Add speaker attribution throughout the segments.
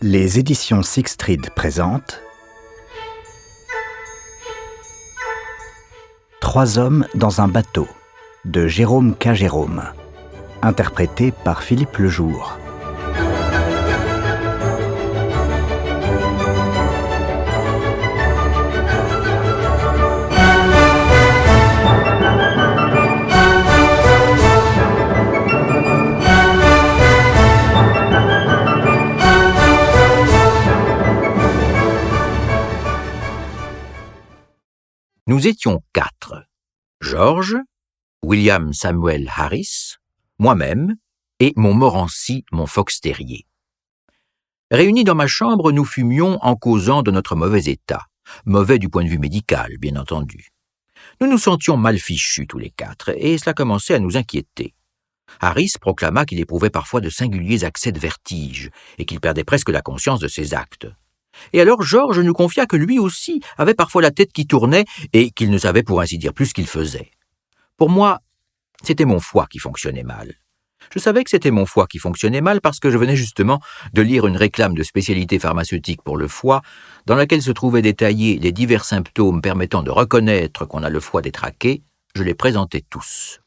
Speaker 1: Les éditions Sixtreed présentent Trois hommes dans un bateau de Jérôme K. Jérôme, interprété par Philippe Lejour.
Speaker 2: Nous étions quatre. George, William Samuel Harris, moi-même et mon Morancy, mon fox terrier. Réunis dans ma chambre, nous fumions en causant de notre mauvais état. Mauvais du point de vue médical, bien entendu. Nous nous sentions mal fichus tous les quatre, et cela commençait à nous inquiéter. Harris proclama qu'il éprouvait parfois de singuliers accès de vertige, et qu'il perdait presque la conscience de ses actes. Et alors George nous confia que lui aussi avait parfois la tête qui tournait et qu'il ne savait pour ainsi dire plus ce qu'il faisait. Pour moi, c'était mon foie qui fonctionnait mal. Je savais que c'était mon foie qui fonctionnait mal parce que je venais justement de lire une réclame de spécialité pharmaceutique pour le foie dans laquelle se trouvaient détaillés les divers symptômes permettant de reconnaître qu'on a le foie détraqué. Je les présentais tous.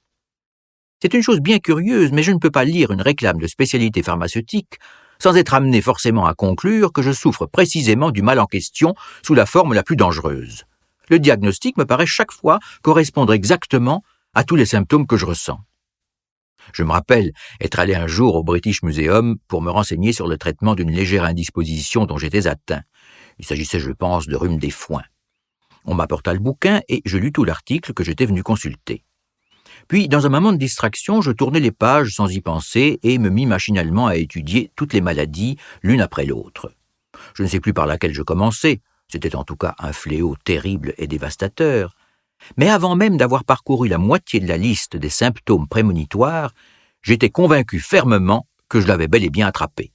Speaker 2: C'est une chose bien curieuse, mais je ne peux pas lire une réclame de spécialité pharmaceutique sans être amené forcément à conclure que je souffre précisément du mal en question sous la forme la plus dangereuse. Le diagnostic me paraît chaque fois correspondre exactement à tous les symptômes que je ressens. Je me rappelle être allé un jour au British Museum pour me renseigner sur le traitement d'une légère indisposition dont j'étais atteint. Il s'agissait, je pense, de rhume des foins. On m'apporta le bouquin et je lus tout l'article que j'étais venu consulter. Puis, dans un moment de distraction, je tournai les pages sans y penser et me mis machinalement à étudier toutes les maladies, l'une après l'autre. Je ne sais plus par laquelle je commençais, c'était en tout cas un fléau terrible et dévastateur. Mais avant même d'avoir parcouru la moitié de la liste des symptômes prémonitoires, j'étais convaincu fermement que je l'avais bel et bien attrapé.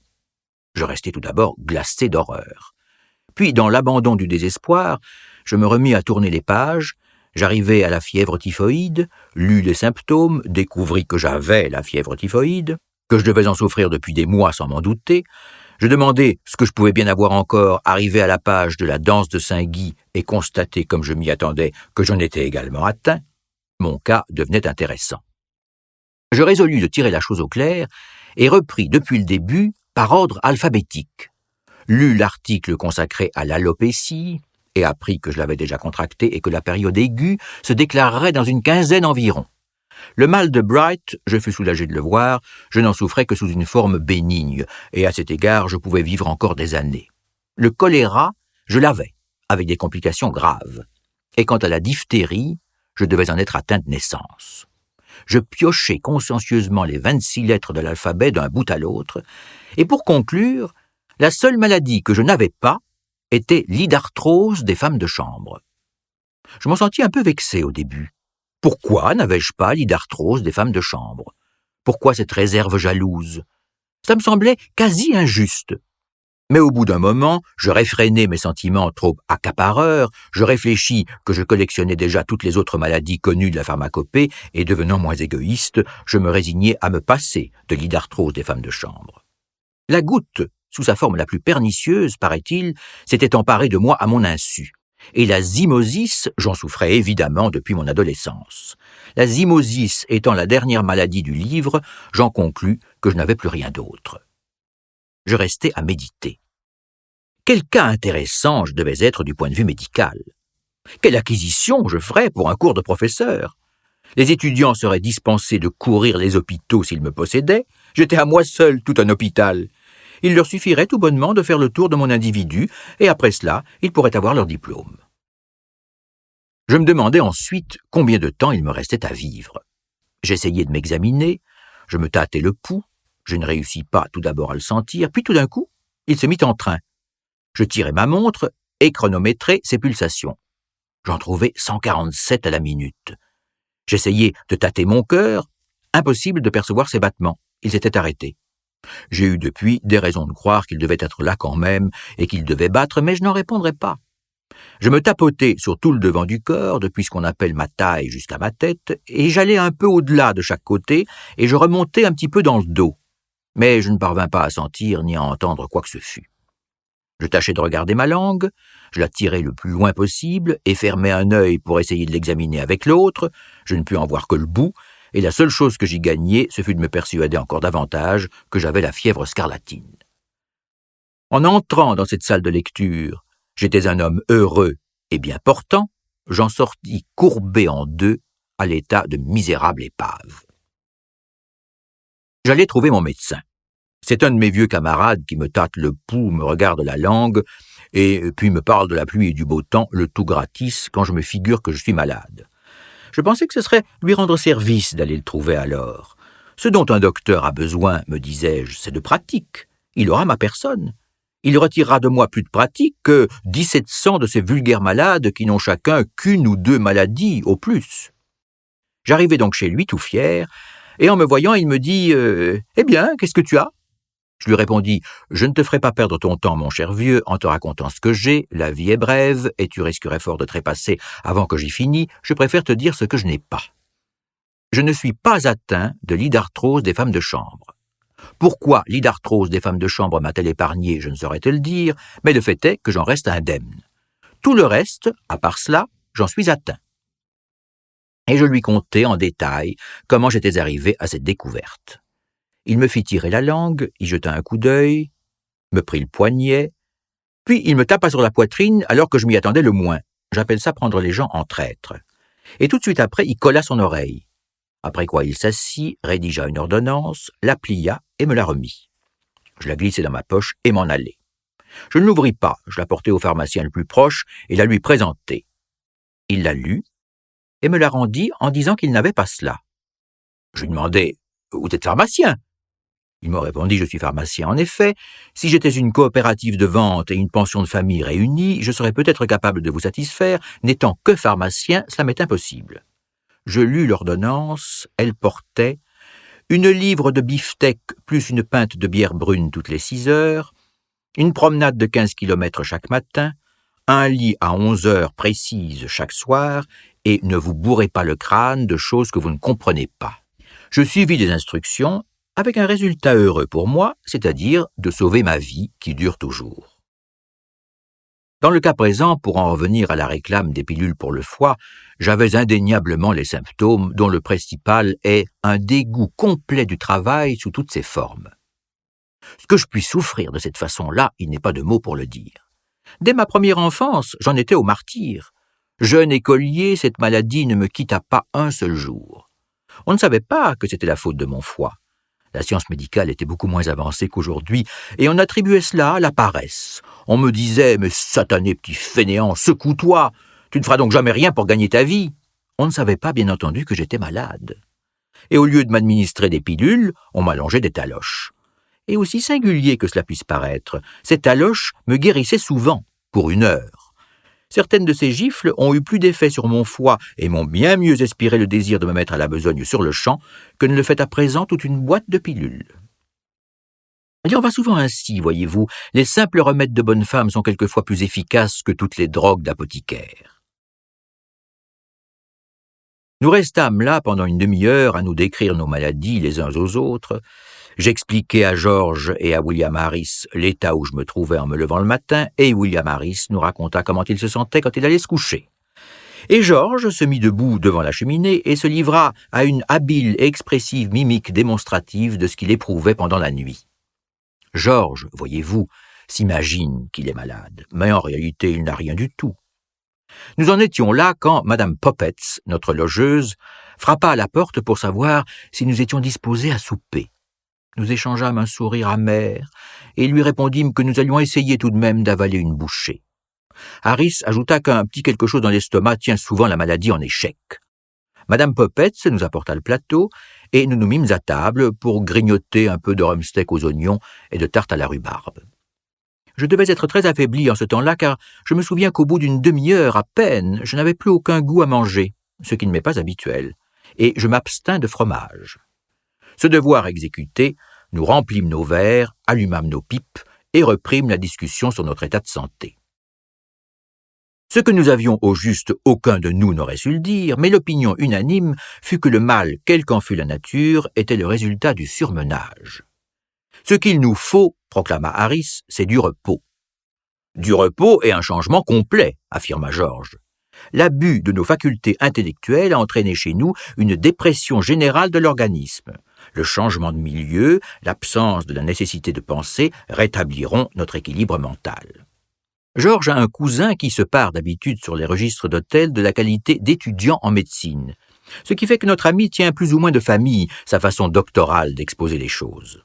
Speaker 2: Je restai tout d'abord glacé d'horreur. Puis, dans l'abandon du désespoir, je me remis à tourner les pages. J'arrivai à la fièvre typhoïde, lus les symptômes, découvris que j'avais la fièvre typhoïde, que je devais en souffrir depuis des mois sans m'en douter. Je demandai ce que je pouvais bien avoir encore, arrivé à la page de la danse de Saint-Guy et constater, comme je m'y attendais, que j'en étais également atteint. Mon cas devenait intéressant. Je résolus de tirer la chose au clair et repris depuis le début par ordre alphabétique. Lus l'article consacré à l'alopécie, et appris que je l'avais déjà contracté et que la période aiguë se déclarerait dans une quinzaine environ. Le mal de Bright, je fus soulagé de le voir, je n'en souffrais que sous une forme bénigne, et à cet égard je pouvais vivre encore des années. Le choléra, je l'avais, avec des complications graves. Et quant à la diphtérie, je devais en être atteint de naissance. Je piochai consciencieusement les 26 lettres de l'alphabet d'un bout à l'autre, et pour conclure, la seule maladie que je n'avais pas était l'idarthrose des femmes de chambre. Je m'en sentis un peu vexé au début. Pourquoi n'avais-je pas l'idarthrose des femmes de chambre? Pourquoi cette réserve jalouse? Ça me semblait quasi injuste. Mais au bout d'un moment, je réfrénai mes sentiments trop accapareurs, je réfléchis que je collectionnais déjà toutes les autres maladies connues de la pharmacopée, et devenant moins égoïste, je me résignai à me passer de l'idarthrose des femmes de chambre. La goutte, sous sa forme la plus pernicieuse, paraît-il, s'était emparée de moi à mon insu. Et la zymosis, j'en souffrais évidemment depuis mon adolescence. La zymosis étant la dernière maladie du livre, j'en conclus que je n'avais plus rien d'autre. Je restais à méditer. Quel cas intéressant je devais être du point de vue médical. Quelle acquisition je ferais pour un cours de professeur. Les étudiants seraient dispensés de courir les hôpitaux s'ils me possédaient. J'étais à moi seul tout un hôpital. Il leur suffirait tout bonnement de faire le tour de mon individu, et après cela, ils pourraient avoir leur diplôme. Je me demandais ensuite combien de temps il me restait à vivre. J'essayais de m'examiner, je me tâtais le pouls, je ne réussis pas tout d'abord à le sentir, puis tout d'un coup, il se mit en train. Je tirai ma montre et chronométrai ses pulsations. J'en trouvais 147 à la minute. J'essayais de tâter mon cœur, impossible de percevoir ses battements, ils s'étaient arrêtés. J'ai eu depuis des raisons de croire qu'il devait être là quand même et qu'il devait battre, mais je n'en répondrais pas. Je me tapotais sur tout le devant du corps, depuis ce qu'on appelle ma taille jusqu'à ma tête, et j'allais un peu au-delà de chaque côté, et je remontais un petit peu dans le dos. Mais je ne parvins pas à sentir ni à entendre quoi que ce fût. Je tâchais de regarder ma langue, je la tirais le plus loin possible et fermais un œil pour essayer de l'examiner avec l'autre. Je ne pus en voir que le bout, et la seule chose que j'y gagnai, ce fut de me persuader encore davantage que j'avais la fièvre scarlatine. En entrant dans cette salle de lecture, j'étais un homme heureux et bien portant, j'en sortis courbé en deux à l'état de misérable épave. J'allais trouver mon médecin. C'est un de mes vieux camarades qui me tâte le pouls, me regarde la langue, et puis me parle de la pluie et du beau temps, le tout gratis, quand je me figure que je suis malade. Je pensais que ce serait lui rendre service d'aller le trouver alors. Ce dont un docteur a besoin, me disais-je, c'est de pratique. Il aura ma personne. Il retirera de moi plus de pratique que 1700 de ces vulgaires malades qui n'ont chacun qu'une ou deux maladies au plus. J'arrivai donc chez lui tout fier, et en me voyant, il me dit « Eh bien, qu'est-ce que tu as ?» Je lui répondis « Je ne te ferai pas perdre ton temps, mon cher vieux, en te racontant ce que j'ai. La vie est brève, et tu risquerais fort de trépasser avant que j'y finis. Je préfère te dire ce que je n'ai pas. Je ne suis pas atteint de l'idarthrose des femmes de chambre. Pourquoi l'idarthrose des femmes de chambre m'a-t-elle épargné, je ne saurais te le dire, mais le fait est que j'en reste indemne. Tout le reste, à part cela, j'en suis atteint. » Et je lui contai en détail comment j'étais arrivé à cette découverte. Il me fit tirer la langue, y jeta un coup d'œil, me prit le poignet, puis il me tapa sur la poitrine alors que je m'y attendais le moins. J'appelle ça prendre les gens en traître. Et tout de suite après, il colla son oreille. Après quoi il s'assit, rédigea une ordonnance, la plia et me la remit. Je la glissai dans ma poche et m'en allai. Je ne l'ouvris pas, je la portai au pharmacien le plus proche et la lui présentai. Il la lut et me la rendit en disant qu'il n'avait pas cela. Je lui demandai « Vous êtes pharmacien ?» Il me répondit « Je suis pharmacien en effet. Si j'étais une coopérative de vente et une pension de famille réunies, je serais peut-être capable de vous satisfaire. N'étant que pharmacien, cela m'est impossible. » Je lus l'ordonnance, elle portait 1 livre de beefsteak plus une pinte de bière brune toutes les 6 heures, une promenade de 15 kilomètres chaque matin, un lit à 11 heures précises chaque soir, et ne vous bourrez pas le crâne de choses que vous ne comprenez pas. Je suivis les instructions avec un résultat heureux pour moi, c'est-à-dire de sauver ma vie qui dure toujours. Dans le cas présent, pour en revenir à la réclame des pilules pour le foie, j'avais indéniablement les symptômes dont le principal est un dégoût complet du travail sous toutes ses formes. Ce que je puis souffrir de cette façon-là, il n'est pas de mots pour le dire. Dès ma première enfance, j'en étais au martyre. Jeune écolier, cette maladie ne me quitta pas un seul jour. On ne savait pas que c'était la faute de mon foie. La science médicale était beaucoup moins avancée qu'aujourd'hui, et on attribuait cela à la paresse. On me disait « Mais satané petit fainéant, secoue-toi, tu ne feras donc jamais rien pour gagner ta vie !» On ne savait pas, bien entendu, que j'étais malade. Et au lieu de m'administrer des pilules, on m'allongeait des taloches. Et aussi singulier que cela puisse paraître, ces taloches me guérissaient souvent, pour 1 heure. Certaines de ces gifles ont eu plus d'effet sur mon foie et m'ont bien mieux inspiré le désir de me mettre à la besogne sur le champ que ne le fait à présent toute une boîte de pilules. Il en va souvent ainsi, voyez-vous, les simples remèdes de bonne femme sont quelquefois plus efficaces que toutes les drogues d'apothicaire. Nous restâmes là pendant 1 demi-heure à nous décrire nos maladies les uns aux autres. J'expliquai à George et à William Harris l'état où je me trouvais en me levant le matin, et William Harris nous raconta comment il se sentait quand il allait se coucher. Et George se mit debout devant la cheminée et se livra à une habile et expressive mimique démonstrative de ce qu'il éprouvait pendant la nuit. George, voyez-vous, s'imagine qu'il est malade, mais en réalité il n'a rien du tout. Nous en étions là quand Madame Poppets, notre logeuse, frappa à la porte pour savoir si nous étions disposés à souper. Nous échangeâmes un sourire amer et lui répondîmes que nous allions essayer tout de même d'avaler une bouchée. Harris ajouta qu'un petit quelque chose dans l'estomac tient souvent la maladie en échec. Madame Poppets nous apporta le plateau et nous nous mîmes à table pour grignoter un peu de rumsteak aux oignons et de tarte à la rhubarbe. Je devais être très affaibli en ce temps-là car je me souviens qu'au bout d'1 demi-heure à peine, je n'avais plus aucun goût à manger, ce qui ne m'est pas habituel, et je m'abstins de fromage. Ce devoir exécuté, nous remplîmes nos verres, allumâmes nos pipes et reprîmes la discussion sur notre état de santé. Ce que nous avions au juste, aucun de nous n'aurait su le dire, mais l'opinion unanime fut que le mal, quelle qu'en fût la nature, était le résultat du surmenage. Ce qu'il nous faut, proclama Harris, c'est du repos. Du repos et un changement complet, affirma Georges. L'abus de nos facultés intellectuelles a entraîné chez nous une dépression générale de l'organisme. Le changement de milieu, l'absence de la nécessité de penser rétabliront notre équilibre mental. Georges a un cousin qui se pare d'habitude sur les registres d'hôtel de la qualité d'étudiant en médecine, ce qui fait que notre ami tient plus ou moins de famille sa façon doctorale d'exposer les choses.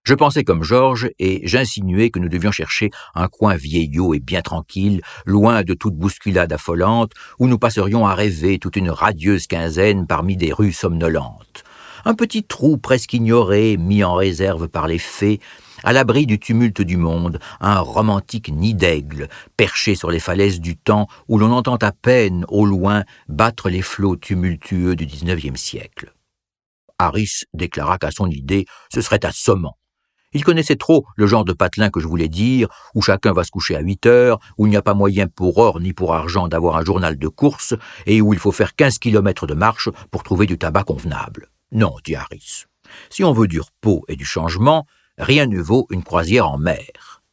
Speaker 2: Je pensais comme Georges et j'insinuais que nous devions chercher un coin vieillot et bien tranquille, loin de toute bousculade affolante, où nous passerions à rêver toute une radieuse quinzaine parmi des rues somnolentes. Un petit trou presque ignoré, mis en réserve par les fées, à l'abri du tumulte du monde, un romantique nid d'aigle, perché sur les falaises du temps où l'on entend à peine, au loin, battre les flots tumultueux du XIXe siècle. Harris déclara qu'à son idée, ce serait assommant. Il connaissait trop le genre de patelin que je voulais dire, où chacun va se coucher à 8 heures, où il n'y a pas moyen pour or ni pour argent d'avoir un journal de course, et où il faut faire 15 kilomètres de marche pour trouver du tabac convenable. Non, dit Harris. Si on veut du repos et du changement, rien ne vaut une croisière en mer.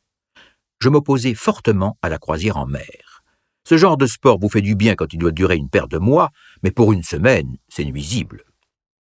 Speaker 2: Je m'opposais fortement à la croisière en mer. Ce genre de sport vous fait du bien quand il doit durer une paire de mois, mais pour une semaine, c'est nuisible.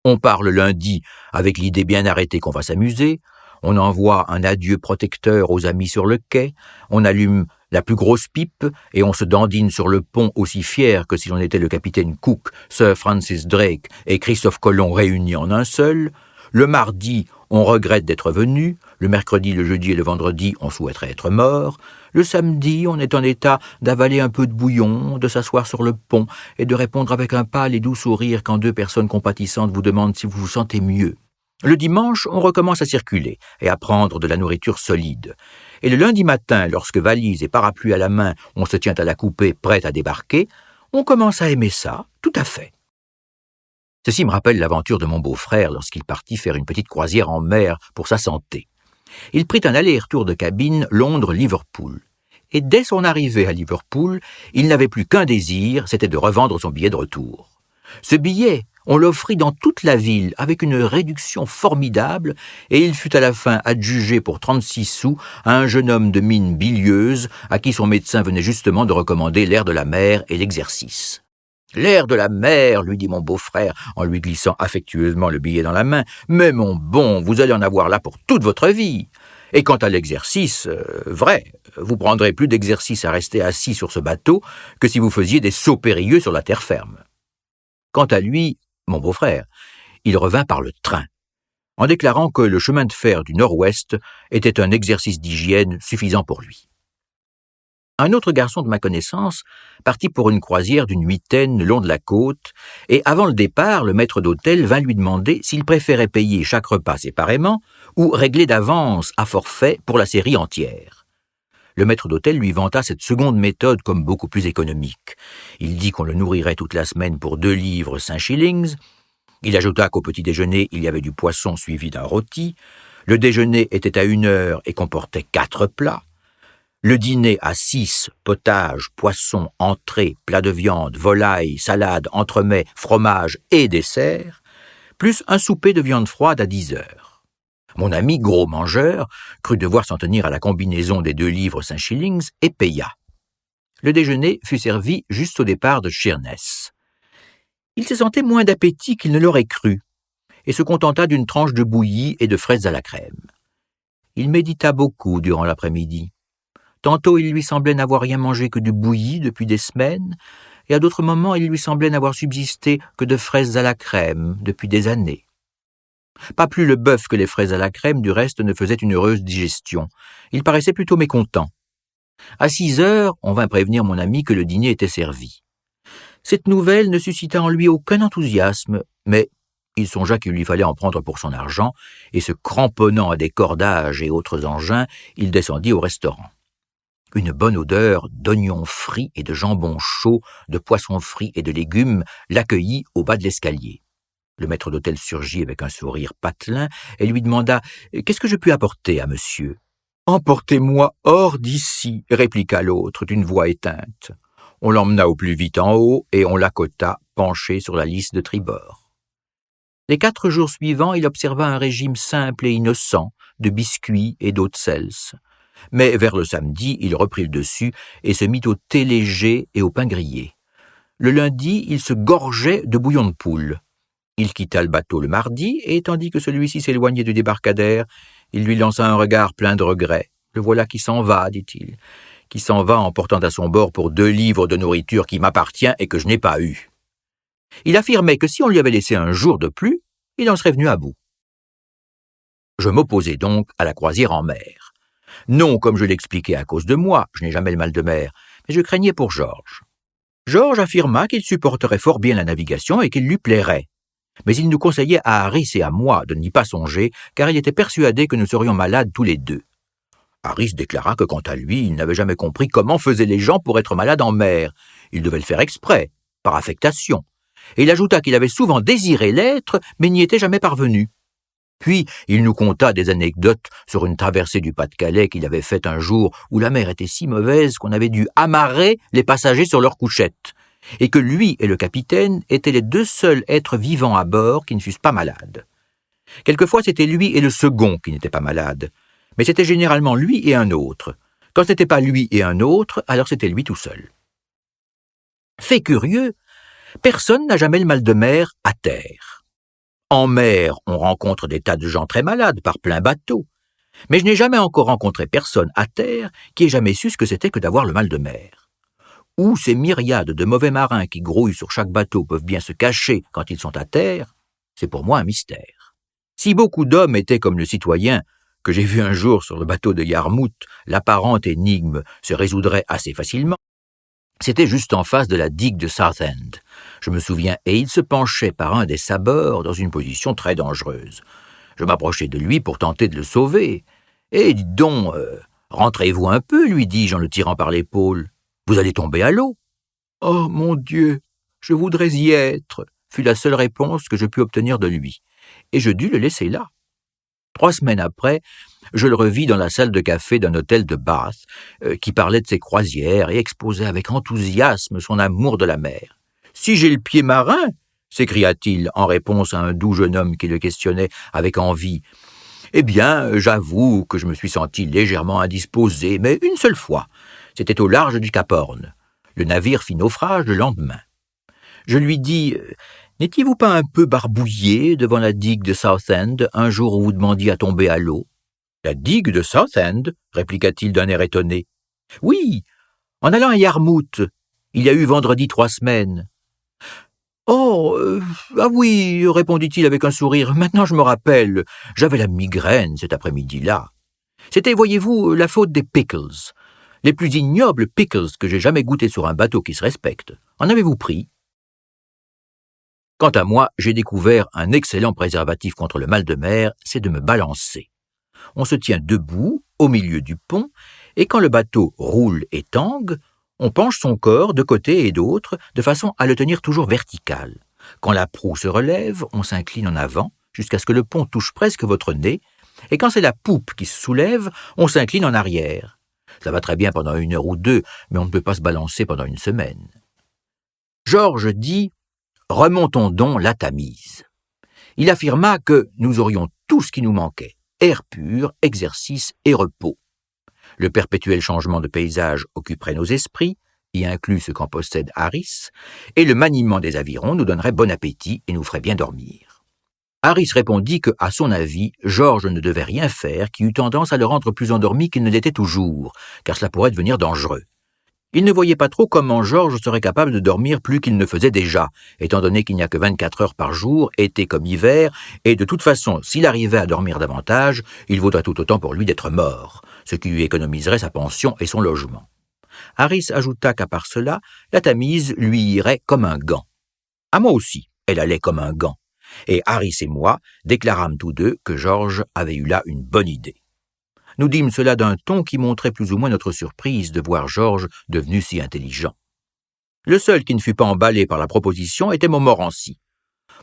Speaker 2: On part le lundi avec l'idée bien arrêtée qu'on va s'amuser, on envoie un adieu protecteur aux amis sur le quai, on allume la plus grosse pipe et on se dandine sur le pont aussi fier que si l'on était le capitaine Cook, Sir Francis Drake et Christophe Colomb réunis en un seul. Le mardi, on regrette d'être venu, le mercredi, le jeudi et le vendredi, on souhaiterait être mort, le samedi, on est en état d'avaler un peu de bouillon, de s'asseoir sur le pont et de répondre avec un pâle et doux sourire quand 2 personnes compatissantes vous demandent si vous vous sentez mieux. Le dimanche, on recommence à circuler et à prendre de la nourriture solide. Et le lundi matin, lorsque valise et parapluie à la main, on se tient à la coupée prête à débarquer, on commence à aimer ça, tout à fait. Ceci me rappelle l'aventure de mon beau-frère lorsqu'il partit faire une petite croisière en mer pour sa santé. Il prit un aller-retour de cabine Londres-Liverpool. Et dès son arrivée à Liverpool, il n'avait plus qu'un désir, c'était de revendre son billet de retour. Ce billet, on l'offrit dans toute la ville avec une réduction formidable et il fut à la fin adjugé pour 36 sous à un jeune homme de mine bilieuse à qui son médecin venait justement de recommander l'air de la mer et l'exercice. « L'air de la mer, lui dit mon beau-frère en lui glissant affectueusement le billet dans la main, « mais mon bon, vous allez en avoir là pour toute votre vie. Et quant à l'exercice, vrai, vous prendrez plus d'exercice à rester assis sur ce bateau que si vous faisiez des sauts périlleux sur la terre ferme. » Quant à lui, mon beau-frère, il revint par le train, en déclarant que le chemin de fer du Nord-Ouest était un exercice d'hygiène suffisant pour lui. Un autre garçon de ma connaissance partit pour une croisière d'une huitaine le long de la côte, et avant le départ, le maître d'hôtel vint lui demander s'il préférait payer chaque repas séparément ou régler d'avance à forfait pour la série entière. Le maître d'hôtel lui vanta cette seconde méthode comme beaucoup plus économique. Il dit qu'on le nourrirait toute la semaine pour 2 livres 5 shillings. Il ajouta qu'au petit déjeuner, il y avait du poisson suivi d'un rôti. Le déjeuner était à 1 heure et comportait 4 plats. Le dîner à 6, potage, poisson, entrée, plat de viande, volaille, salade, entremets, fromage et dessert, plus un souper de viande froide à 10 heures. Mon ami, gros mangeur, crut devoir s'en tenir à la combinaison des 2 livres 5 shillings et paya. Le déjeuner fut servi juste au départ de Sheerness. Il se sentait moins d'appétit qu'il ne l'aurait cru, et se contenta d'une tranche de bouillie et de fraises à la crème. Il médita beaucoup durant l'après-midi. Tantôt il lui semblait n'avoir rien mangé que du bouilli depuis des semaines, et à d'autres moments il lui semblait n'avoir subsisté que de fraises à la crème depuis des années. Pas plus le bœuf que les fraises à la crème, du reste, ne faisait une heureuse digestion. Il paraissait plutôt mécontent. À 6 heures, on vint prévenir mon ami que le dîner était servi. Cette nouvelle ne suscita en lui aucun enthousiasme, mais il songea qu'il lui fallait en prendre pour son argent, et se cramponnant à des cordages et autres engins, il descendit au restaurant. Une bonne odeur d'oignons frits et de jambon chaud, de poissons frits et de légumes l'accueillit au bas de l'escalier. Le maître d'hôtel surgit avec un sourire patelin et lui demanda « Qu'est-ce que je puis apporter à monsieur ?»« Emportez-moi hors d'ici » répliqua l'autre d'une voix éteinte. On l'emmena au plus vite en haut et on l'accota penché sur la lisse de tribord. Les 4 jours suivants, il observa un régime simple et innocent de biscuits et d'eau de sels. Mais vers le samedi, il reprit le dessus et se mit au thé léger et au pain grillé. Le lundi, il se gorgeait de bouillon de poule. Il quitta le bateau le mardi, et tandis que celui-ci s'éloignait du débarcadère, il lui lança un regard plein de regret. « Le voilà qui s'en va, dit-il, qui s'en va en portant à son bord pour 2 livres de nourriture qui m'appartient et que je n'ai pas eu. » Il affirmait que si on lui avait laissé un jour de plus, il en serait venu à bout. Je m'opposai donc à la croisière en mer. Non, comme je l'expliquais, à cause de moi, je n'ai jamais le mal de mer, mais je craignais pour Georges. Georges affirma qu'il supporterait fort bien la navigation et qu'il lui plairait. Mais il nous conseillait à Harris et à moi de n'y pas songer, car il était persuadé que nous serions malades tous les 2. Harris déclara que quant à lui, il n'avait jamais compris comment faisaient les gens pour être malades en mer. Il devait le faire exprès, par affectation. Et il ajouta qu'il avait souvent désiré l'être, mais n'y était jamais parvenu. Puis, il nous conta des anecdotes sur une traversée du Pas-de-Calais qu'il avait faite un jour où la mer était si mauvaise qu'on avait dû amarrer les passagers sur leurs couchettes, et que lui et le capitaine étaient les 2 seuls êtres vivants à bord qui ne fussent pas malades. Quelquefois, c'était lui et le second qui n'étaient pas malades, mais c'était généralement lui et un autre. Quand ce n'était pas lui et un autre, alors c'était lui tout seul. Fait curieux, personne n'a jamais le mal de mer à terre. En mer, on rencontre des tas de gens très malades par plein bateau, mais je n'ai jamais encore rencontré personne à terre qui ait jamais su ce que c'était que d'avoir le mal de mer. Où ces myriades de mauvais marins qui grouillent sur chaque bateau peuvent bien se cacher quand ils sont à terre, c'est pour moi un mystère. Si beaucoup d'hommes étaient comme le citoyen que j'ai vu un jour sur le bateau de Yarmouth, l'apparente énigme se résoudrait assez facilement. C'était juste en face de la digue de Southend. Je me souviens, et il se penchait par un des sabords dans une position très dangereuse. Je m'approchai de lui pour tenter de le sauver. « Eh, dites donc, rentrez-vous un peu, lui dis-je en le tirant par l'épaule. Vous allez tomber à l'eau. »« Oh, mon Dieu, je voudrais y être » fut la seule réponse que je pus obtenir de lui, et je dus le laisser là. 3 semaines après, je le revis dans la salle de café d'un hôtel de Bath, qui parlait de ses croisières et exposait avec enthousiasme son amour de la mer. « Si j'ai le pied marin !» s'écria-t-il en réponse à un doux jeune homme qui le questionnait avec envie. « Eh bien, j'avoue que je me suis senti légèrement indisposé, mais une seule fois. C'était au large du Cap Horn. Le navire fit naufrage le lendemain. Je lui dis « N'étiez-vous pas un peu barbouillé devant la digue de Southend un jour où vous demandiez à tomber à l'eau ?»« La digue de Southend ?» répliqua-t-il d'un air étonné. « Oui, en allant à Yarmouth. Il y a eu vendredi 3 semaines. »« Oh, ah oui, répondit-il avec un sourire. Maintenant je me rappelle, j'avais la migraine cet après-midi-là. C'était, voyez-vous, la faute des pickles. Les plus ignobles pickles que j'ai jamais goûtés sur un bateau qui se respecte. En avez-vous pris ? » Quant à moi, j'ai découvert un excellent préservatif contre le mal de mer, c'est de me balancer. On se tient debout, au milieu du pont, et quand le bateau roule et tangue, on penche son corps de côté et d'autre, de façon à le tenir toujours vertical. Quand la proue se relève, on s'incline en avant, jusqu'à ce que le pont touche presque votre nez, et quand c'est la poupe qui se soulève, on s'incline en arrière. Ça va très bien pendant 1 heure ou 2, mais on ne peut pas se balancer pendant 1 semaine. Georges dit « Remontons donc la Tamise ». Il affirma que nous aurions tout ce qui nous manquait, air pur, exercice et repos. Le perpétuel changement de paysage occuperait nos esprits, y inclus ce qu'en possède Harris, et le maniement des avirons nous donnerait bon appétit et nous ferait bien dormir. Harris répondit que, à son avis, Georges ne devait rien faire qui eût tendance à le rendre plus endormi qu'il ne l'était toujours, car cela pourrait devenir dangereux. Il ne voyait pas trop comment Georges serait capable de dormir plus qu'il ne faisait déjà, étant donné qu'il n'y a que 24 heures par jour, été comme hiver, et de toute façon, s'il arrivait à dormir davantage, il vaudrait tout autant pour lui d'être mort, ce qui lui économiserait sa pension et son logement. Harris ajouta qu'à part cela, la Tamise lui irait comme un gant. À moi aussi, elle allait comme un gant, et Harris et moi déclarâmes tous 2 que Georges avait eu là une bonne idée. Nous dîmes cela d'un ton qui montrait plus ou moins notre surprise de voir Georges devenu si intelligent. Le seul qui ne fut pas emballé par la proposition était Montmorency.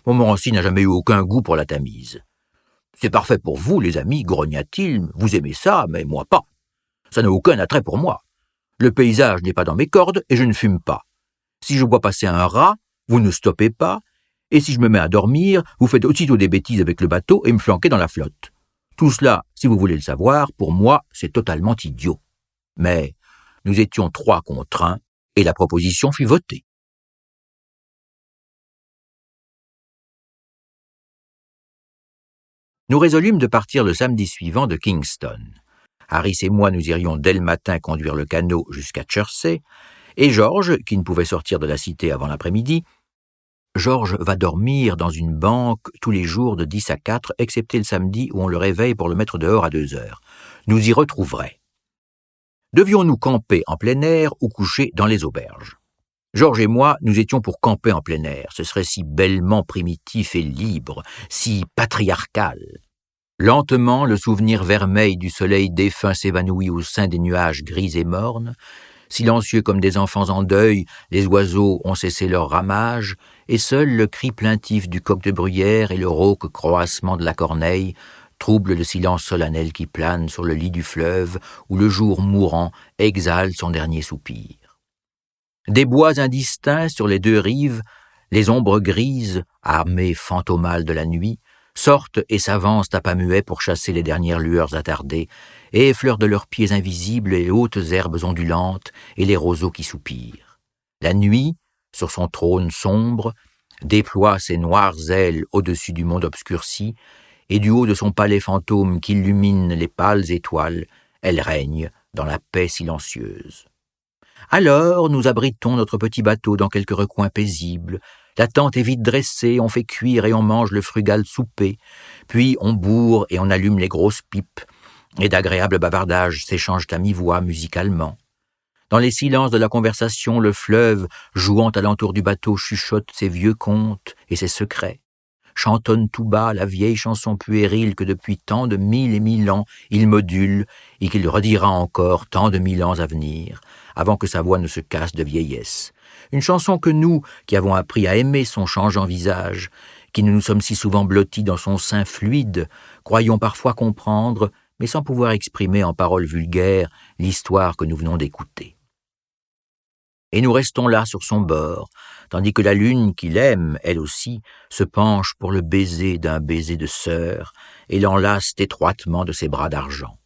Speaker 2: Montmorency n'a jamais eu aucun goût pour la Tamise. « C'est parfait pour vous, les amis, grogna-t-il, vous aimez ça, mais moi pas. Ça n'a aucun attrait pour moi. Le paysage n'est pas dans mes cordes et je ne fume pas. Si je vois passer un rat, vous ne stoppez pas, et si je me mets à dormir, vous faites aussitôt des bêtises avec le bateau et me flanquez dans la flotte. Tout cela, si vous voulez le savoir, pour moi, c'est totalement idiot. Mais nous étions 3 contre 1 et la proposition fut votée. Nous résolûmes de partir le samedi suivant de Kingston. Harris et moi, nous irions dès le matin conduire le canot jusqu'à Chertsey, et George, qui ne pouvait sortir de la cité avant l'après-midi, George va dormir dans une banque tous les jours de 10 à 4, excepté le samedi où on le réveille pour le mettre dehors à 2 heures. Nous y retrouverait. Devions-nous camper en plein air ou coucher dans les auberges? George et moi, nous étions pour camper en plein air. Ce serait si bellement primitif et libre, si patriarcal. Lentement, le souvenir vermeil du soleil défunt s'évanouit au sein des nuages gris et mornes. Silencieux comme des enfants en deuil, les oiseaux ont cessé leur ramage, et seul le cri plaintif du coq de bruyère et le rauque croassement de la corneille troublent le silence solennel qui plane sur le lit du fleuve où le jour mourant exhale son dernier soupir. Des bois indistincts sur les 2 rives, les ombres grises, armées fantomales de la nuit, sortent et s'avancent à pas muets pour chasser les dernières lueurs attardées, et effleurent de leurs pieds invisibles les hautes herbes ondulantes et les roseaux qui soupirent. La nuit, sur son trône sombre, déploie ses noires ailes au-dessus du monde obscurci, et du haut de son palais fantôme qui illumine les pâles étoiles, elle règne dans la paix silencieuse. Alors nous abritons notre petit bateau dans quelque recoin paisible, la tente est vite dressée, on fait cuire et on mange le frugal souper, puis on bourre et on allume les grosses pipes, et d'agréables bavardages s'échangent à mi-voix musicalement. Dans les silences de la conversation, le fleuve, jouant alentour du bateau, chuchote ses vieux contes et ses secrets, chantonne tout bas la vieille chanson puérile que depuis tant de 1000 et 1000 ans il module et qu'il redira encore tant de 1000 ans à venir, avant que sa voix ne se casse de vieillesse. Une chanson que nous, qui avons appris à aimer son changeant visage, qui nous sommes si souvent blottis dans son sein fluide, croyons parfois comprendre, mais sans pouvoir exprimer en paroles vulgaires l'histoire que nous venons d'écouter. Et nous restons là sur son bord, tandis que la lune qu'il aime, elle aussi, se penche pour le baiser d'un baiser de sœur et l'enlace étroitement de ses bras d'argent.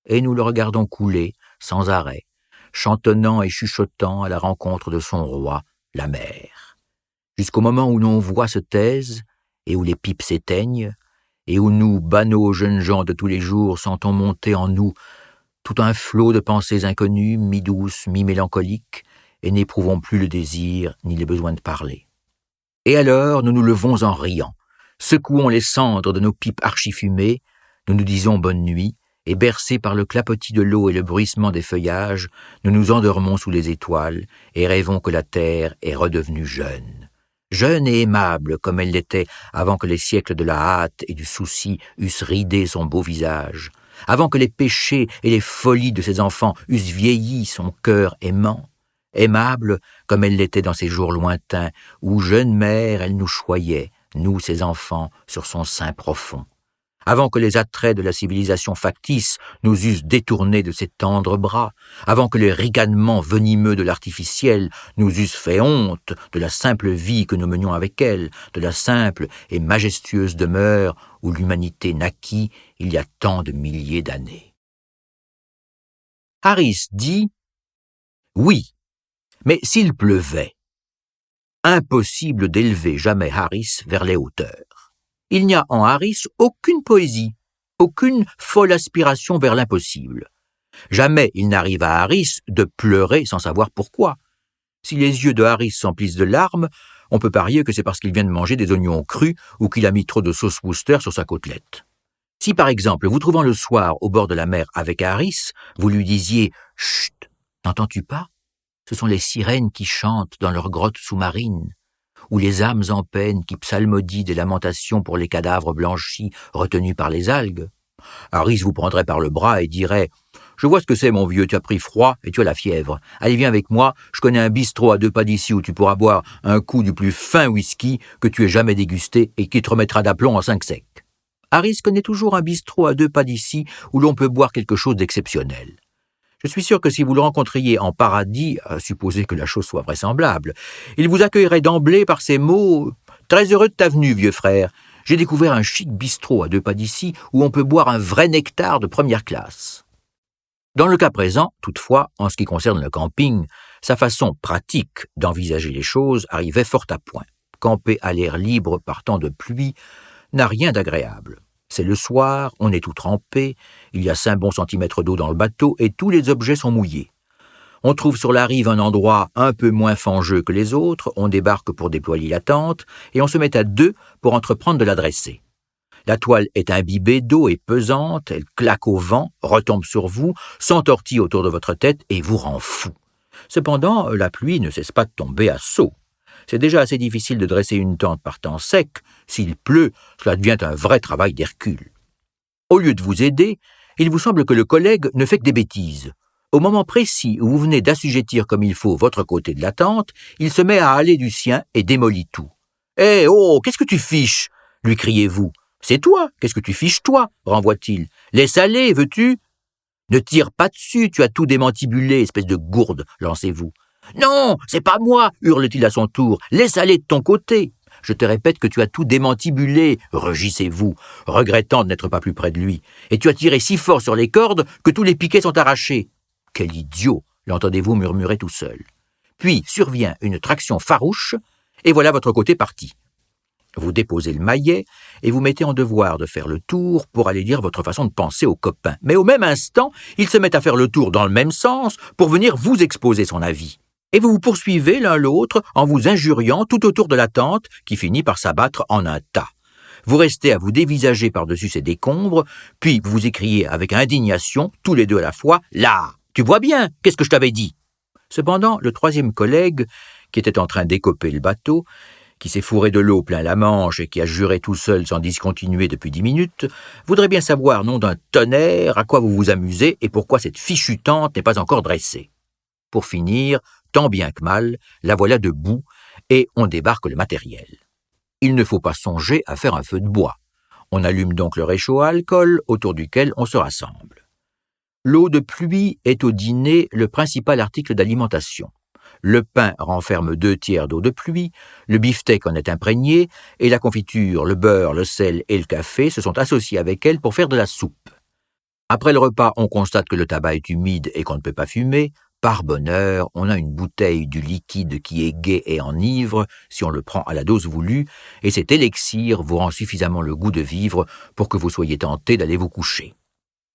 Speaker 2: Et nous le regardons couler, sans arrêt, chantonnant et chuchotant à la rencontre de son roi, la mer. Jusqu'au moment où nos voix se taisent et où les pipes s'éteignent, et où nous, banaux jeunes gens de tous les jours, sentons monter en nous tout un flot de pensées inconnues, mi-douces, mi-mélancoliques, et n'éprouvons plus le désir ni le besoin de parler. Et alors nous nous levons en riant, secouons les cendres de nos pipes archifumées, nous nous disons bonne nuit, et bercés par le clapotis de l'eau et le bruissement des feuillages, nous nous endormons sous les étoiles et rêvons que la terre est redevenue jeune. Jeune et aimable comme elle l'était avant que les siècles de la hâte et du souci eussent ridé son beau visage, avant que les péchés et les folies de ses enfants eussent vieilli son cœur aimant, aimable comme elle l'était dans ces jours lointains où, jeune mère, elle nous choyait, nous ses enfants, sur son sein profond, avant que les attraits de la civilisation factice nous eussent détournés de ses tendres bras, avant que les ricanements venimeux de l'artificiel nous eussent fait honte de la simple vie que nous menions avec elle, de la simple et majestueuse demeure où l'humanité naquit il y a tant de milliers d'années. Harris dit « Oui, mais s'il pleuvait, impossible d'élever jamais Harris vers les hauteurs. Il n'y a en Harris aucune poésie, aucune folle aspiration vers l'impossible. Jamais il n'arrive à Harris de pleurer sans savoir pourquoi. Si les yeux de Harris s'emplissent de larmes, on peut parier que c'est parce qu'il vient de manger des oignons crus ou qu'il a mis trop de sauce Worcester sur sa côtelette. Si par exemple, vous trouvant le soir au bord de la mer avec Harris, vous lui disiez « Chut, n'entends-tu pas ? Ce sont les sirènes qui chantent dans leurs grottes sous-marines, ou les âmes en peine qui psalmodient des lamentations pour les cadavres blanchis retenus par les algues. » Harris vous prendrait par le bras et dirait « Je vois ce que c'est, mon vieux, tu as pris froid et tu as la fièvre. Allez, viens avec moi, je connais un bistrot à 2 pas d'ici où tu pourras boire un coup du plus fin whisky que tu aies jamais dégusté et qui te remettra d'aplomb en 5 secs. » Harris connaît toujours un bistrot à 2 pas d'ici où l'on peut boire quelque chose d'exceptionnel. Je suis sûr que si vous le rencontriez en paradis, à supposer que la chose soit vraisemblable, il vous accueillerait d'emblée par ces mots « Très heureux de ta venue, vieux frère. J'ai découvert un chic bistrot à 2 pas d'ici où on peut boire un vrai nectar de première classe. » Dans le cas présent, toutefois, en ce qui concerne le camping, sa façon pratique d'envisager les choses arrivait fort à point. Camper à l'air libre par temps de pluie n'a rien d'agréable. C'est le soir, on est tout trempé, il y a 5 bons centimètres d'eau dans le bateau et tous les objets sont mouillés. On trouve sur la rive un endroit un peu moins fangeux que les autres, on débarque pour déployer la tente et on se met à 2 pour entreprendre de la dresser. La toile est imbibée d'eau et pesante, elle claque au vent, retombe sur vous, s'entortille autour de votre tête et vous rend fou. Cependant, la pluie ne cesse pas de tomber à seaux. C'est déjà assez difficile de dresser une tente par temps sec. S'il pleut, cela devient un vrai travail d'Hercule. Au lieu de vous aider, il vous semble que le collègue ne fait que des bêtises. Au moment précis où vous venez d'assujettir comme il faut votre côté de la tente, il se met à aller du sien et démolit tout. « Hé, oh, qu'est-ce que tu fiches ?» lui criez-vous. « C'est toi, qu'est-ce que tu fiches, toi ?» renvoie-t-il. « Laisse aller, veux-tu ?»« Ne tire pas dessus, tu as tout démantibulé, espèce de gourde, lancez-vous. »« Non, c'est pas moi, hurle-t-il à son tour. Laisse aller de ton côté. Je te répète que tu as tout démantibulé, rugissez-vous, regrettant de n'être pas plus près de lui. Et tu as tiré si fort sur les cordes que tous les piquets sont arrachés. Quel idiot, l'entendez-vous murmurer tout seul. Puis survient une traction farouche, et voilà votre côté parti. Vous déposez le maillet et vous mettez en devoir de faire le tour pour aller dire votre façon de penser au copain. Mais au même instant, il se met à faire le tour dans le même sens pour venir vous exposer son avis. Et vous vous poursuivez l'un l'autre en vous injuriant tout autour de la tente qui finit par s'abattre en un tas. Vous restez à vous dévisager par-dessus ces décombres, puis vous vous écriez avec indignation, tous les deux à la fois, « Là, tu vois bien, qu'est-ce que je t'avais dit ?» Cependant, le troisième collègue, qui était en train d'écoper le bateau, qui s'est fourré de l'eau plein la manche et qui a juré tout seul sans discontinuer depuis 10 minutes, voudrait bien savoir, nom d'un tonnerre, à quoi vous vous amusez et pourquoi cette fichue tente n'est pas encore dressée. Pour finir, tant bien que mal, la voilà debout et on débarque le matériel. Il ne faut pas songer à faire un feu de bois. On allume donc le réchaud à alcool autour duquel on se rassemble. L'eau de pluie est au dîner le principal article d'alimentation. Le pain renferme 2/3 d'eau de pluie, le beefsteak en est imprégné, et la confiture, le beurre, le sel et le café se sont associés avec elle pour faire de la soupe. Après le repas, on constate que le tabac est humide et qu'on ne peut pas fumer. Par bonheur, on a une bouteille du liquide qui est gai et enivre, si on le prend à la dose voulue, et cet élixir vous rend suffisamment le goût de vivre pour que vous soyez tenté d'aller vous coucher.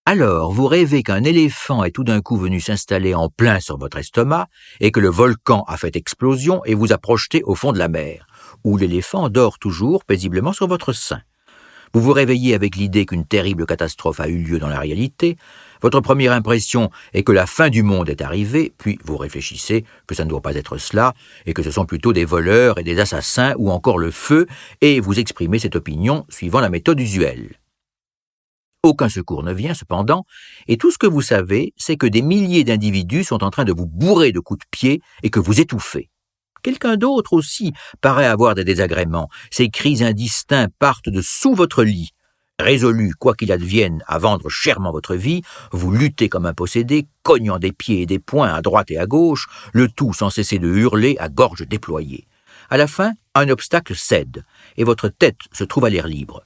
Speaker 2: Alors, vous rêvez qu'un éléphant est tout d'un coup venu s'installer en plein sur votre estomac et que le volcan a fait explosion et vous a projeté au fond de la mer, où l'éléphant dort toujours paisiblement sur votre sein. Vous vous réveillez avec l'idée qu'une terrible catastrophe a eu lieu dans la réalité. Votre première impression est que la fin du monde est arrivée, puis vous réfléchissez que ça ne doit pas être cela, et que ce sont plutôt des voleurs et des assassins ou encore le feu, et vous exprimez cette opinion suivant la méthode usuelle. Aucun secours ne vient, cependant, et tout ce que vous savez, c'est que des milliers d'individus sont en train de vous bourrer de coups de pied et que vous étouffez. Quelqu'un d'autre aussi paraît avoir des désagréments. Ses cris indistincts partent de sous votre lit. Résolu, quoi qu'il advienne, à vendre chèrement votre vie, vous luttez comme un possédé, cognant des pieds et des poings à droite et à gauche, le tout sans cesser de hurler à gorge déployée. À la fin, un obstacle cède, et votre tête se trouve à l'air libre.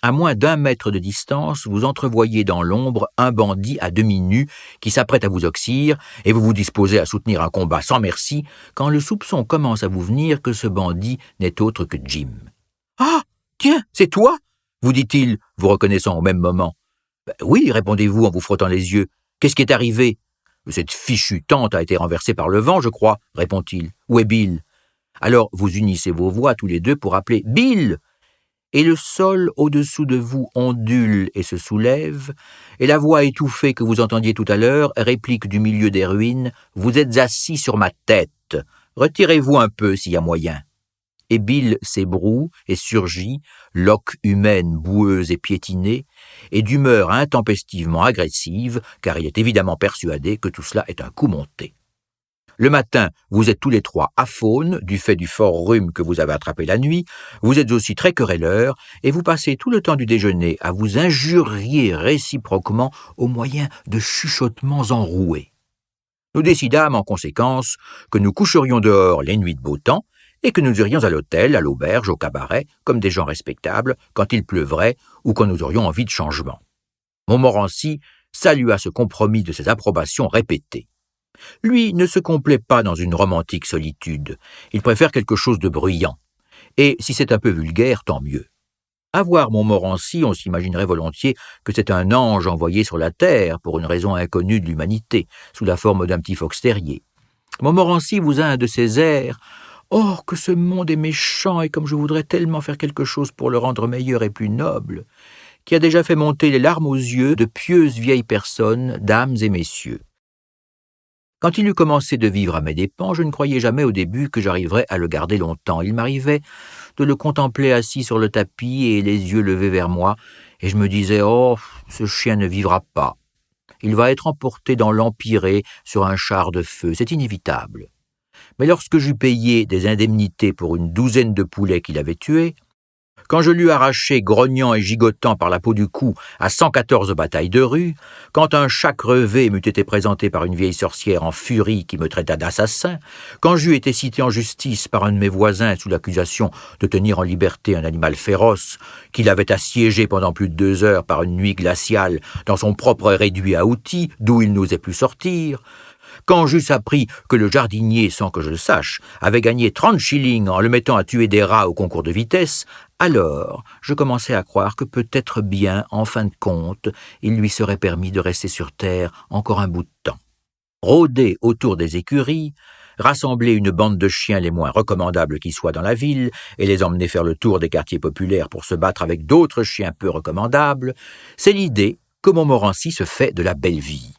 Speaker 2: À moins d'1 mètre de distance, vous entrevoyez dans l'ombre un bandit à demi nu qui s'apprête à vous oxyre et vous vous disposez à soutenir un combat sans merci quand le soupçon commence à vous venir que ce bandit n'est autre que Jim. « Ah, tiens, c'est toi ?» vous dit-il, vous reconnaissant au même moment. « Oui, répondez-vous en vous frottant les yeux. Qu'est-ce qui est arrivé ?»« Cette fichue tente a été renversée par le vent, je crois, répond-il. Où est Bill ?» Alors vous unissez vos voix tous les deux pour appeler « Bill !» Et le sol au-dessous de vous ondule et se soulève, et la voix étouffée que vous entendiez tout à l'heure réplique du milieu des ruines « Vous êtes assis sur ma tête. Retirez-vous un peu s'il y a moyen. » Et Bill s'ébroue et surgit, loque humaine boueuse et piétinée, et d'humeur intempestivement agressive, car il est évidemment persuadé que tout cela est un coup monté. Le matin, vous êtes tous les trois aphones, du fait du fort rhume que vous avez attrapé la nuit, vous êtes aussi très querelleurs, et vous passez tout le temps du déjeuner à vous injurier réciproquement au moyen de chuchotements enroués. Nous décidâmes en conséquence que nous coucherions dehors les nuits de beau temps, et que nous irions à l'hôtel, à l'auberge, au cabaret, comme des gens respectables, quand il pleuvrait ou quand nous aurions envie de changement. Montmorency salua ce compromis de ses approbations répétées. Lui ne se complaît pas dans une romantique solitude, il préfère quelque chose de bruyant. Et si c'est un peu vulgaire, tant mieux. À voir Montmorency, on s'imaginerait volontiers que c'est un ange envoyé sur la terre pour une raison inconnue de l'humanité, sous la forme d'un petit fox terrier. Montmorency vous a un de ces airs « Oh, que ce monde est méchant et comme je voudrais tellement faire quelque chose pour le rendre meilleur et plus noble !» qui a déjà fait monter les larmes aux yeux de pieuses vieilles personnes, dames et messieurs. Quand il eut commencé de vivre à mes dépens, je ne croyais jamais au début que j'arriverais à le garder longtemps. Il m'arrivait de le contempler assis sur le tapis et les yeux levés vers moi, et je me disais « Oh, ce chien ne vivra pas. Il va être emporté dans l'empyrée sur un char de feu, c'est inévitable. » Mais lorsque j'eus payé des indemnités pour une douzaine de poulets qu'il avait tués, quand je l'eus arraché, grognant et gigotant par la peau du cou, à 114 batailles de rue, quand un chat crevé m'eût été présenté par une vieille sorcière en furie qui me traita d'assassin, quand j'eus été cité en justice par un de mes voisins sous l'accusation de tenir en liberté un animal féroce, qu'il avait assiégé pendant plus de 2 heures par une nuit glaciale dans son propre réduit à outils, d'où il n'osait plus sortir, quand j'eusse appris que le jardinier, sans que je le sache, avait gagné 30 shillings en le mettant à tuer des rats au concours de vitesse, alors je commençai à croire que peut-être bien, en fin de compte, il lui serait permis de rester sur terre encore un bout de temps. Rôder autour des écuries, rassembler une bande de chiens les moins recommandables qui soient dans la ville et les emmener faire le tour des quartiers populaires pour se battre avec d'autres chiens peu recommandables, c'est l'idée que Montmorency se fait de la belle vie.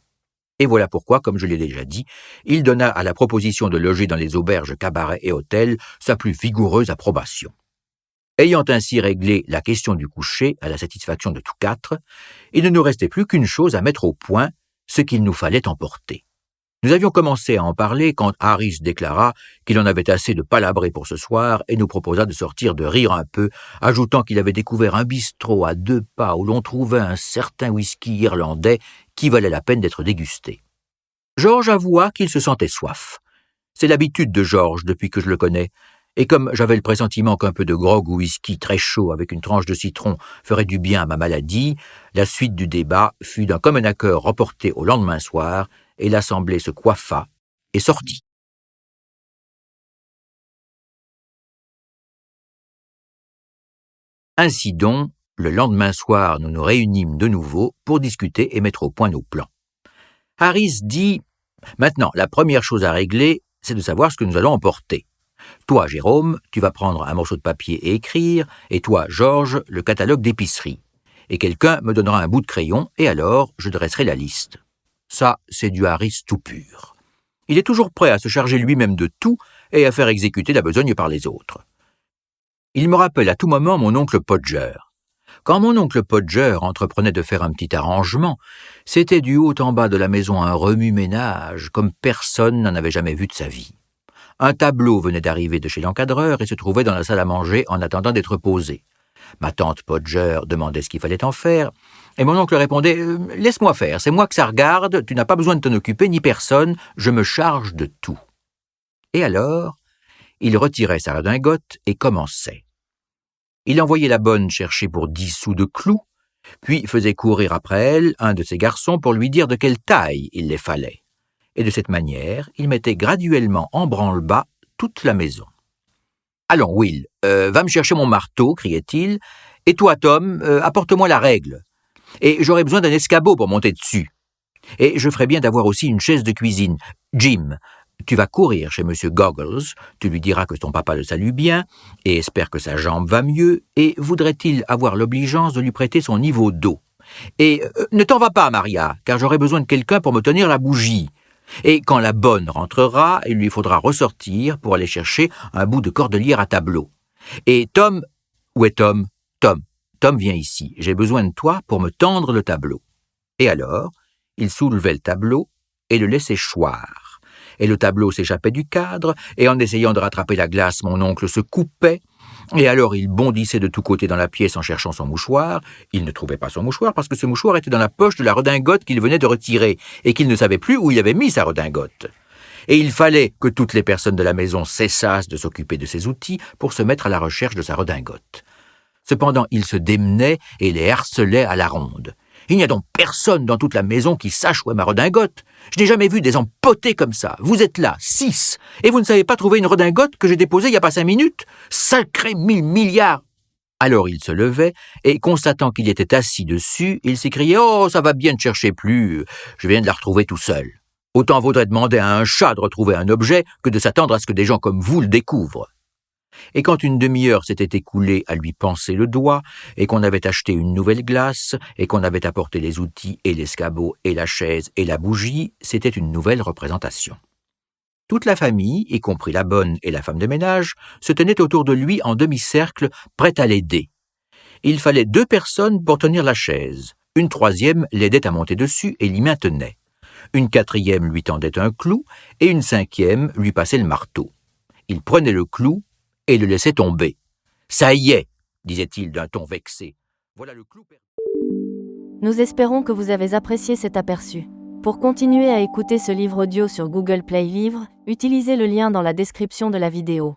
Speaker 2: Et voilà pourquoi, comme je l'ai déjà dit, il donna à la proposition de loger dans les auberges, cabarets et hôtels sa plus vigoureuse approbation. Ayant ainsi réglé la question du coucher à la satisfaction de tous quatre, il ne nous restait plus qu'une chose à mettre au point, ce qu'il nous fallait emporter. Nous avions commencé à en parler quand Harris déclara qu'il en avait assez de palabrer pour ce soir et nous proposa de sortir de rire un peu, ajoutant qu'il avait découvert un bistrot à 2 pas où l'on trouvait un certain whisky irlandais qui valait la peine d'être dégusté. George avoua qu'il se sentait soif. C'est l'habitude de George depuis que je le connais, et comme j'avais le pressentiment qu'un peu de grog ou whisky très chaud avec une tranche de citron ferait du bien à ma maladie, la suite du débat fut d'un commun accord reporté au lendemain soir, et l'assemblée se coiffa et sortit. Ainsi donc, le lendemain soir, nous nous réunîmes de nouveau pour discuter et mettre au point nos plans. Harris dit « Maintenant, la première chose à régler, c'est de savoir ce que nous allons emporter. Toi, Jérôme, tu vas prendre un morceau de papier et écrire, et toi, Georges, le catalogue d'épicerie. Et quelqu'un me donnera un bout de crayon, et alors je dresserai la liste. » Ça, c'est du Harris tout pur. Il est toujours prêt à se charger lui-même de tout et à faire exécuter la besogne par les autres. Il me rappelle à tout moment mon oncle Podger. Quand mon oncle Podger entreprenait de faire un petit arrangement, c'était du haut en bas de la maison un remue-ménage, comme personne n'en avait jamais vu de sa vie. Un tableau venait d'arriver de chez l'encadreur et se trouvait dans la salle à manger en attendant d'être posé. Ma tante Podger demandait ce qu'il fallait en faire, et mon oncle répondait « Laisse-moi faire, c'est moi que ça regarde, tu n'as pas besoin de t'en occuper, ni personne, je me charge de tout. » Et alors, il retirait sa redingote et commençait. Il envoyait la bonne chercher pour 10 sous de clous, puis faisait courir après elle un de ses garçons pour lui dire de quelle taille il les fallait. Et de cette manière, il mettait graduellement en branle-bas toute la maison. « Allons, Will, va me chercher mon marteau, criait-il, et toi, Tom, apporte-moi la règle. Et j'aurai besoin d'un escabeau pour monter dessus. Et je ferais bien d'avoir aussi une chaise de cuisine. Jim, tu vas courir chez Monsieur Goggles, tu lui diras que ton papa le salue bien, et espère que sa jambe va mieux, et voudrait-il avoir l'obligeance de lui prêter son niveau d'eau. Et ne t'en va pas, Maria, car j'aurai besoin de quelqu'un pour me tenir la bougie. Et quand la bonne rentrera, il lui faudra ressortir pour aller chercher un bout de cordelière à tableau. Et Tom, où est Tom? Tom, viens ici, j'ai besoin de toi pour me tendre le tableau. Et alors, il soulevait le tableau et le laissait choir. Et le tableau s'échappait du cadre, et en essayant de rattraper la glace, mon oncle se coupait, et alors il bondissait de tous côtés dans la pièce en cherchant son mouchoir. Il ne trouvait pas son mouchoir parce que ce mouchoir était dans la poche de la redingote qu'il venait de retirer, et qu'il ne savait plus où il avait mis sa redingote. et il fallait que toutes les personnes de la maison cessassent de s'occuper de ses outils pour se mettre à la recherche de sa redingote. Cependant, il se démenait et les harcelait à la ronde. « Il n'y a donc personne dans toute la maison qui sache où est ma redingote. Je n'ai jamais vu des empotés comme ça. Vous êtes là, 6, et vous ne savez pas trouver une redingote que j'ai déposée il n'y a pas 5 minutes? Sacré 1000 milliards !» Alors il se levait, et constatant qu'il était assis dessus, il s'écriait « Oh, ça va bien, ne cherchez plus, je viens de la retrouver tout seul. Autant vaudrait demander à un chat de retrouver un objet que de s'attendre à ce que des gens comme vous le découvrent. » Et quand une demi-heure s'était écoulée à lui panser le doigt, et qu'on avait acheté une nouvelle glace, et qu'on avait apporté les outils et l'escabeau et la chaise et la bougie, c'était une nouvelle représentation. Toute la famille, y compris la bonne et la femme de ménage, se tenait autour de lui en demi-cercle, prête à l'aider. Il fallait 2 personnes pour tenir la chaise. Une 3e l'aidait à monter dessus et l'y maintenait. Une 4e lui tendait un clou, et une 5e lui passait le marteau. Il prenait le clou et le laissait tomber. « Ça y est !» disait-il d'un ton vexé. « Voilà le clou perdu. »
Speaker 3: Nous espérons que vous avez apprécié cet aperçu. Pour continuer à écouter ce livre audio sur Google Play Livres, utilisez le lien dans la description de la vidéo.